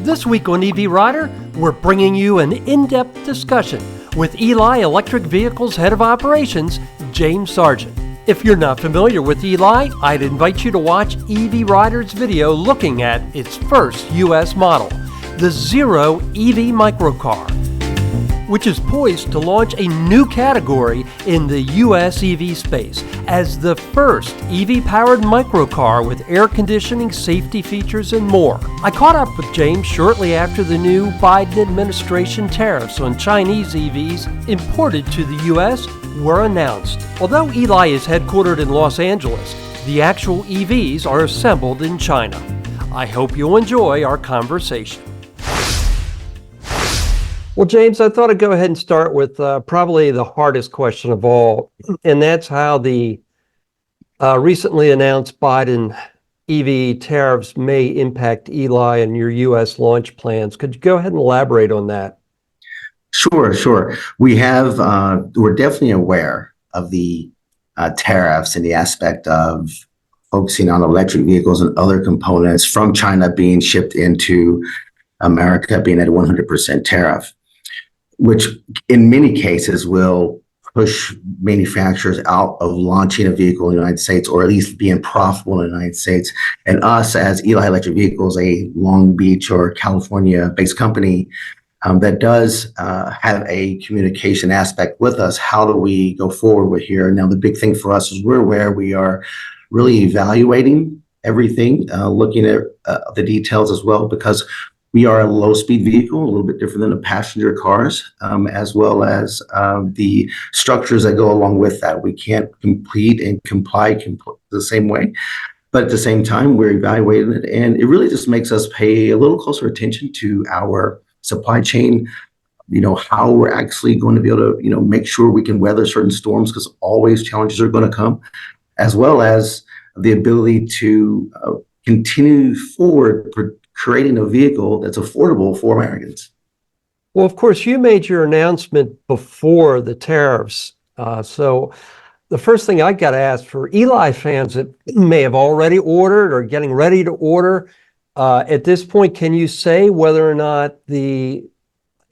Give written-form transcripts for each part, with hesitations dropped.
This week on EV Rider, we're bringing you an in-depth discussion with Eli Electric Vehicles Head of Operations, James Seargent. If you're not familiar with Eli, I'd invite you to watch EV Rider's video looking at its first U.S. model, the Zero EV Microcar, which is poised to launch a new category in the U.S. EV space as the first EV-powered microcar with air conditioning, safety features, and more. I caught up with James shortly after the new Biden administration tariffs on Chinese EVs imported to the U.S. were announced. Although Eli is headquartered in Los Angeles, the actual EVs are assembled in China. I hope you'll enjoy our conversation. Well, James, I thought I'd go ahead and start with probably the hardest question of all, and that's how the recently announced Biden EV tariffs may impact Eli and your U.S. launch plans. Could you go ahead and elaborate on that? Sure. We're definitely aware of the tariffs and the aspect of focusing on electric vehicles and other components from China being shipped into America, being at a 100% tariff, which in many cases will push manufacturers out of launching a vehicle in the United States, or at least being profitable in the United States. And us as Eli Electric Vehicles, a Long Beach or California-based company that does have a communication aspect with us, how do we go forward with here? Now, the big thing for us is we're aware we are really evaluating everything, looking at the details as well, because we are a low-speed vehicle, a little bit different than the passenger cars, as well as the structures that go along with that. We can't compete and comply the same way, but at the same time, we're evaluating it, and it really just makes us pay a little closer attention to our supply chain, how we're actually going to be able to, make sure we can weather certain storms, because always challenges are going to come, as well as the ability to continue forward creating a vehicle that's affordable for Americans. Well, of course, you made your announcement before the tariffs. So the first thing I got to ask for Eli fans that may have already ordered or getting ready to order, at this point, can you say whether or not the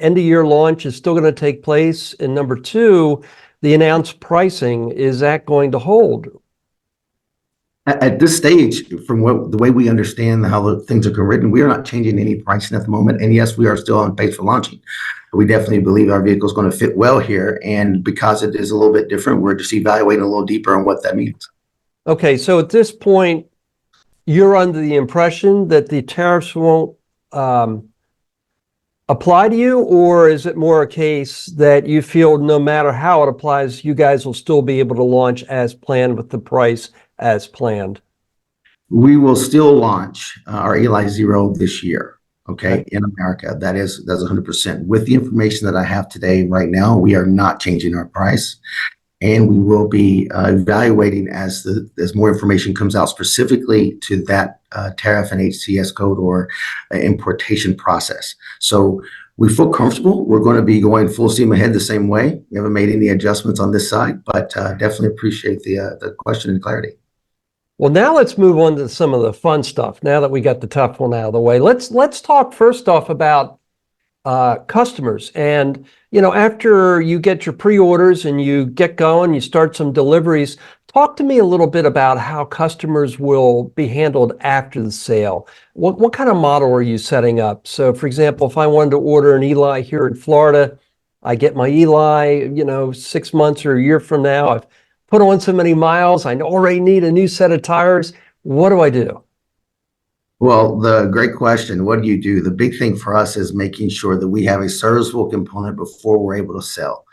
end-of-year launch is still going to take place? And number two, the announced pricing, is that going to hold? At this stage, from the way we understand how the things are written, we are not changing any pricing at the moment. And yes, we are still on pace for launching. We definitely believe our vehicle is going to fit well here. And because it is a little bit different, we're just evaluating a little deeper on what that means. Okay, so at this point, you're under the impression that the tariffs won't apply to you, or is it more a case that you feel no matter how it applies, you guys will still be able to launch as planned with the price as planned? We will still launch our Eli Zero this year, okay, in America. That's 100%. With the information that I have today, right now, we are not changing our price. And we will be evaluating as more information comes out specifically to that tariff and HTS code or importation process. So we feel comfortable. We're going to be going full steam ahead the same way. We haven't made any adjustments on this side, but definitely appreciate the question and clarity. Well, now let's move on to some of the fun stuff. Now that we got the tough one out of the way, let's talk first off about customers. And after you get your pre-orders and you get going, you start some deliveries. Talk to me a little bit about how customers will be handled after the sale. What kind of model are you setting up? So, for example, if I wanted to order an Eli here in Florida, I get my Eli, 6 months or a year from now. I've put on so many miles. I already need a new set of tires. What do I do? Well, the great question. What do you do? The big thing for us is making sure that we have a serviceable component before we're able to sell.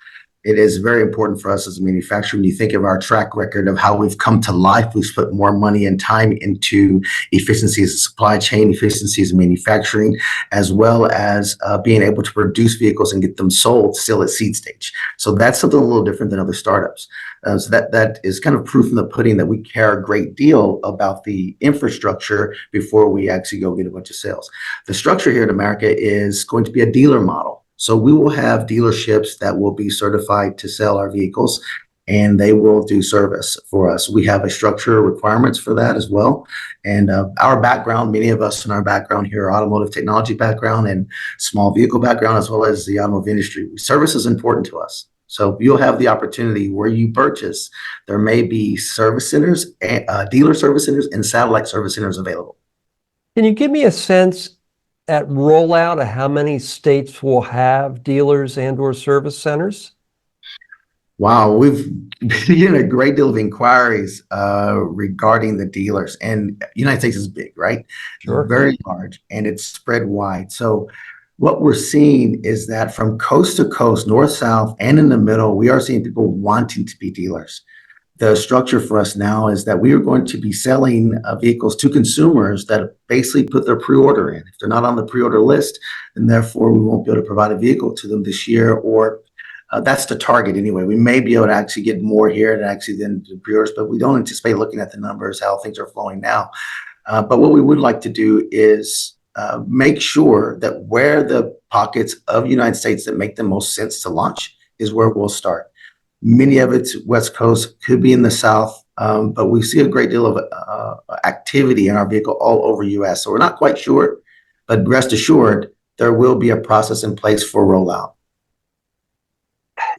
It is very important for us as a manufacturer. When you think of our track record of how we've come to life, we've put more money and time into efficiencies of supply chain, efficiencies of manufacturing, as well as being able to produce vehicles and get them sold still at seed stage. So that's something a little different than other startups. So that is kind of proof in the pudding that we care a great deal about the infrastructure before we actually go get a bunch of sales. The structure here in America is going to be a dealer model. So we will have dealerships that will be certified to sell our vehicles. and they will do service for us. We have a structure requirements for that as well. And our background, many of us in our background here, automotive technology background and small vehicle background, as well as the automotive industry, service is important to us. So you'll have the opportunity where you purchase, there may be service centers, dealer service centers, and satellite service centers available. Can you give me a sense at rollout of how many states will have dealers and or service centers? Wow, we've been getting a great deal of inquiries regarding the dealers, and United States is big, right? Sure. It's very large, and it's spread wide. So what we're seeing is that from coast to coast, north, south, and in the middle, we are seeing people wanting to be dealers. The structure for us now is that we are going to be selling vehicles to consumers that basically put their pre-order in. If they're not on the pre-order list, then therefore we won't be able to provide a vehicle to them this year, or that's the target anyway. We may be able to actually get more here than the pre-orders, but we don't anticipate, looking at the numbers, how things are flowing now. But what we would like to do is make sure that where the pockets of the United States that make the most sense to launch is where we'll start. Many of it's West Coast, could be in the South, but we see a great deal of activity in our vehicle all over US. So we're not quite sure, but rest assured, there will be a process in place for rollout.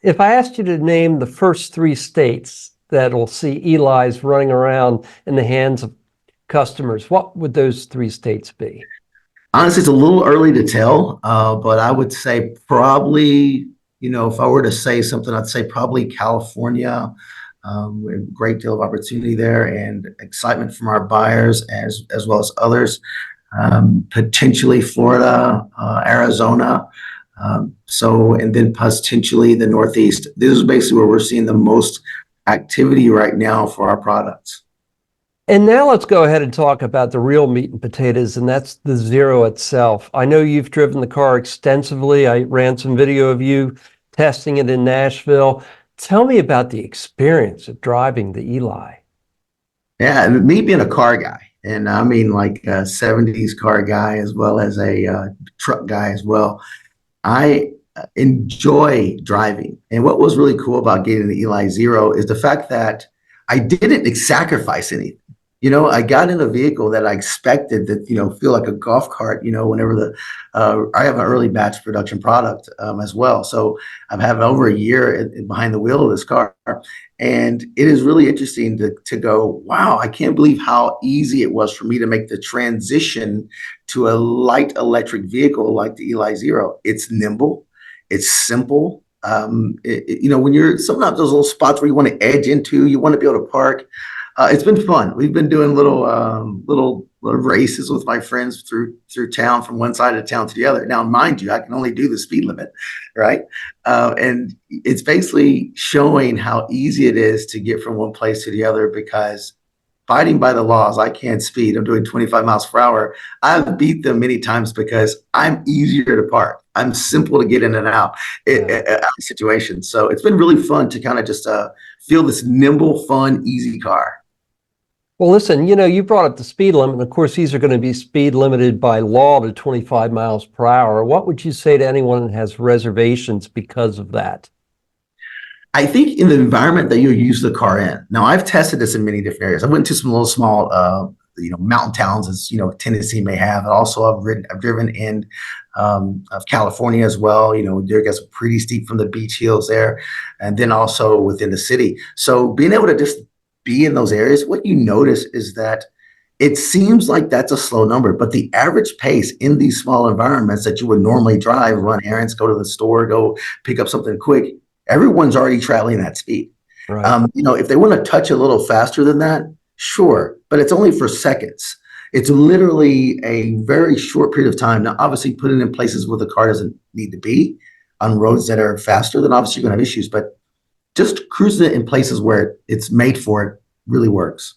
If I asked you to name the first 3 states that will see Eli's running around in the hands of customers, what would those 3 states be? Honestly, it's a little early to tell, but I would say probably, if I were to say something, I'd say probably California. We have a great deal of opportunity there and excitement from our buyers as well as others. Potentially Florida, Arizona. And then potentially the Northeast. This is basically where we're seeing the most activity right now for our products. And now let's go ahead and talk about the real meat and potatoes, and that's the Zero itself. I know you've driven the car extensively. I ran some video of you testing it in Nashville. Tell me about the experience of driving the Eli. Yeah, and me being a car guy, and I mean like a 70s car guy as well as a truck guy as well. I enjoy driving. And what was really cool about getting the Eli Zero is the fact that I didn't sacrifice anything. I got in a vehicle that I expected that, feel like a golf cart, whenever I have an early batch production product as well. So I've had over a year behind the wheel of this car. And it is really interesting to go, wow, I can't believe how easy it was for me to make the transition to a light electric vehicle like the Eli Zero. It's nimble, it's simple. When you're sometimes those little spots where you want to edge into, you want to be able to park. It's been fun. We've been doing little races with my friends through town, from one side of town to the other. Now, mind you, I can only do the speed limit, right? And it's basically showing how easy it is to get from one place to the other, because fighting by the laws, I can't speed. I'm doing 25 miles per hour. I've beat them many times because I'm easier to park. I'm simple to get in and out of situations. So it's been really fun to kind of just feel this nimble, fun, easy car. Well, listen, you brought up the speed limit, and of course, these are going to be speed limited by law to 25 miles per hour. What would you say to anyone that has reservations because of that? I think in the environment that you use the car in. Now, I've tested this in many different areas. I went to some little small, mountain towns, as Tennessee may have. And also, I've driven in of California as well. There gets pretty steep from the beach hills there, and then also within the city. So being able to just be in those areas, what you notice is that it seems like that's a slow number, but the average pace in these small environments that you would normally drive, run errands, go to the store, go pick up something quick, everyone's already traveling that speed. Right. If they want to touch a little faster than that, sure, but it's only for seconds. It's literally a very short period of time. Now, obviously, put it in places where the car doesn't need to be, on roads that are faster, then obviously you're going to have issues. But just cruising it in places where it's made for it really works.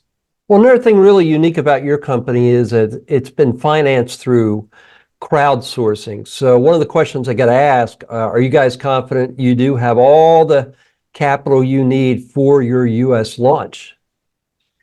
Well, another thing really unique about your company is that it's been financed through crowdsourcing. So one of the questions I got to ask, are you guys confident you do have all the capital you need for your U.S. launch?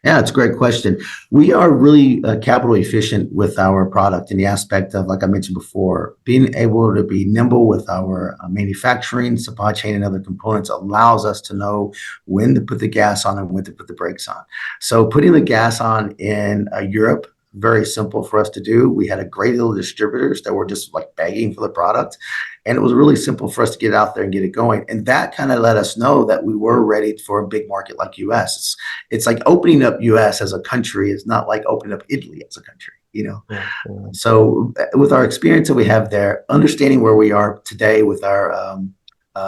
Yeah, it's a great question. We are really capital efficient with our product in the aspect of, like I mentioned before, being able to be nimble with our manufacturing, supply chain, and other components allows us to know when to put the gas on and when to put the brakes on. So putting the gas on in Europe, very simple for us to do. We had a great deal of distributors that were just like begging for the product. And it was really simple for us to get out there and get it going. And that kind of let us know that we were ready for a big market like US. It's like opening up US as a country is not like opening up Italy as a country, you know. Yeah, yeah. So with our experience that we have there, understanding where we are today with our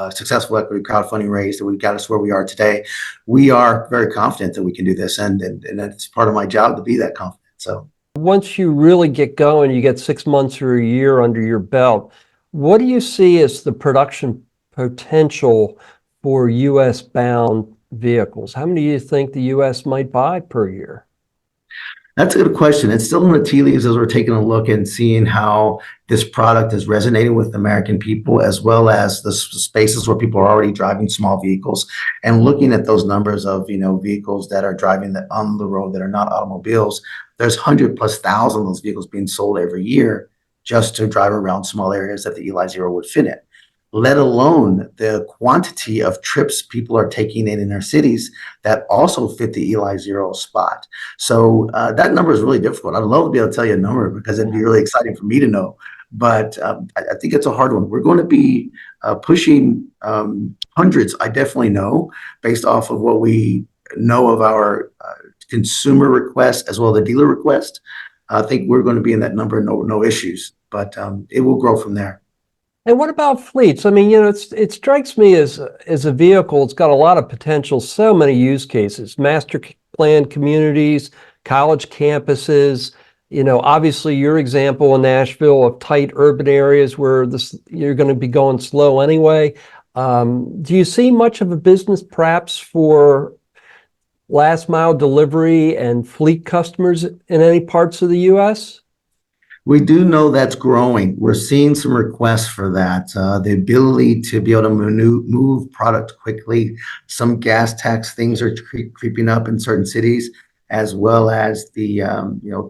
successful equity crowdfunding raise that we've got us where we are today, we are very confident that we can do this, and that's part of my job to be that confident. So Once you really get going, you get 6 months or a year under your belt. What do you see as the production potential for US bound vehicles? How many do you think the US might buy per year? that's a good question. It's still in the tea leaves as we're taking a look and seeing how this product is resonating with American people, as well as the spaces where people are already driving small vehicles, and looking at those numbers of vehicles that are driving on the road that are not automobiles. There's 100+ thousand of those vehicles being sold every year just to drive around small areas that the Eli Zero would fit in, let alone the quantity of trips people are taking in their cities that also fit the Eli Zero spot. So that number is really difficult. I'd love to be able to tell you a number because it'd be really exciting for me to know. But I think it's a hard one. We're going to be pushing hundreds, I definitely know, based off of what we know of our consumer request as well as the dealer request. I think we're going to be in that number, no issues, but it will grow from there. And what about fleets? I mean, it strikes me as a vehicle, it's got a lot of potential, so many use cases, master plan communities, college campuses, obviously your example in Nashville of tight urban areas where you're going to be going slow anyway. Do you see much of a business perhaps for last mile delivery and fleet customers in any parts of the US? We do know that's growing. We're seeing some requests for that. The ability to be able to move product quickly. Some gas tax things are creeping up in certain cities, as well as the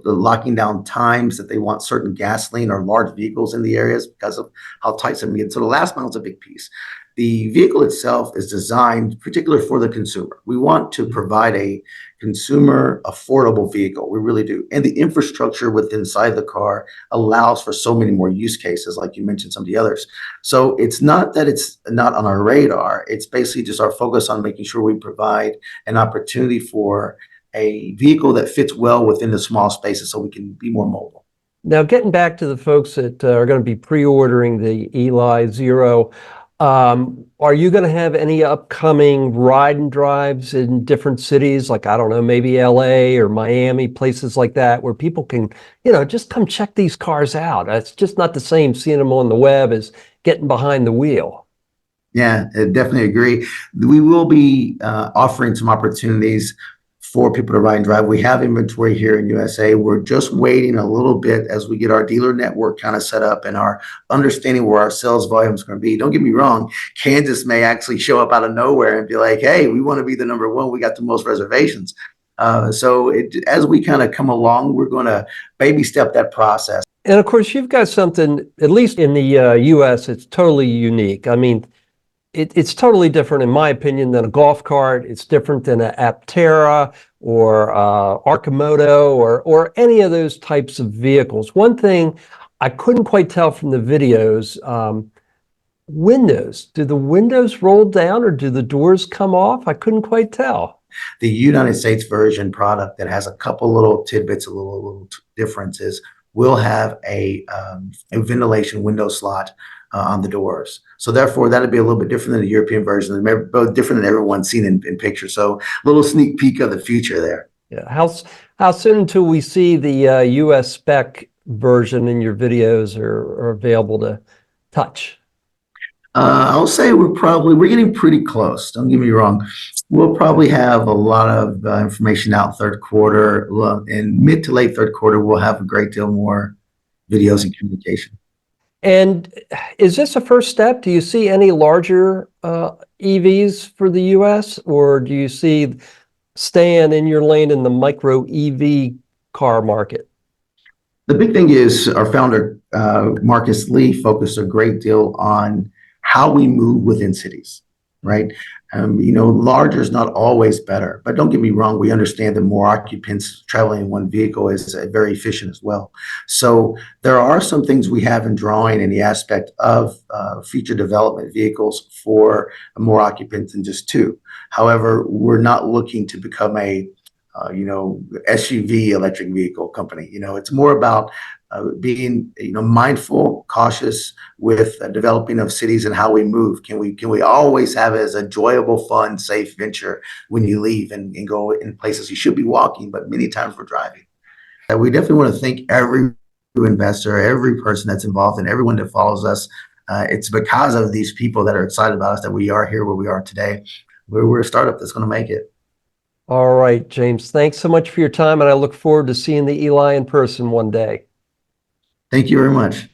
locking down times that they want certain gasoline or large vehicles in the areas because of how tight some get. So the last mile is a big piece. The vehicle itself is designed particularly for the consumer. We want to provide a consumer affordable vehicle. We really do. And the infrastructure within inside the car allows for so many more use cases, like you mentioned some of the others. So it's not that it's not on our radar. It's basically just our focus on making sure we provide an opportunity for a vehicle that fits well within the small spaces so we can be more mobile. Now, getting back to the folks that are going to be pre-ordering the Eli Zero, are you going to have any upcoming ride and drives in different cities, like, I don't know, maybe LA or Miami, places like that, where people can, just come check these cars out? It's just not the same seeing them on the web as getting behind the wheel. Yeah, I definitely agree. We will be offering some opportunities for people to ride and drive. We have inventory here in USA. We're just waiting a little bit as we get our dealer network kind of set up and our understanding where our sales volume is going to be. Don't get me wrong, Kansas may actually show up out of nowhere and be like, hey, we want to be the number one. We got the most reservations. As we kind of come along, we're going to baby step that process. And of course, you've got something, at least in the US, it's totally unique. I mean, it's totally different, in my opinion, than a golf cart. It's different than an Aptera or Arcimoto or any of those types of vehicles. One thing I couldn't quite tell from the videos, windows. Do the windows roll down or do the doors come off? I couldn't quite tell. The United States version product that has a couple little tidbits, a little differences, will have a ventilation window slot on the doors. So therefore, that'd be a little bit different than the European version, both different than everyone's seen in pictures. So a little sneak peek of the future there. Yeah. How soon until we see the US spec version in your videos are available to touch? I'll say we're getting pretty close. Don't get me wrong. We'll probably have a lot of information out third quarter. In mid to late third quarter, we'll have a great deal more videos and communication. And is this a first step? Do you see any larger EVs for the US, or do you see staying in your lane in the micro EV car market? The big thing is our founder, Marcus Lee, focused a great deal on how we move within cities, right? Larger is not always better, but don't get me wrong. We understand that more occupants traveling in one vehicle is very efficient as well. So there are some things we have in drawing in the aspect of future development vehicles for more occupants than just two. However, we're not looking to become a SUV electric vehicle company. It's more about being, mindful, cautious with developing of cities and how we move. Can we always have it as a enjoyable, fun, safe venture when you leave and go in places you should be walking, but many times we're driving. We definitely want to thank every investor, every person that's involved, and everyone that follows us. It's because of these people that are excited about us that we are here where we are today. We're a startup that's going to make it. All right, James, thanks so much for your time, and I look forward to seeing the Eli in person one day. Thank you very much.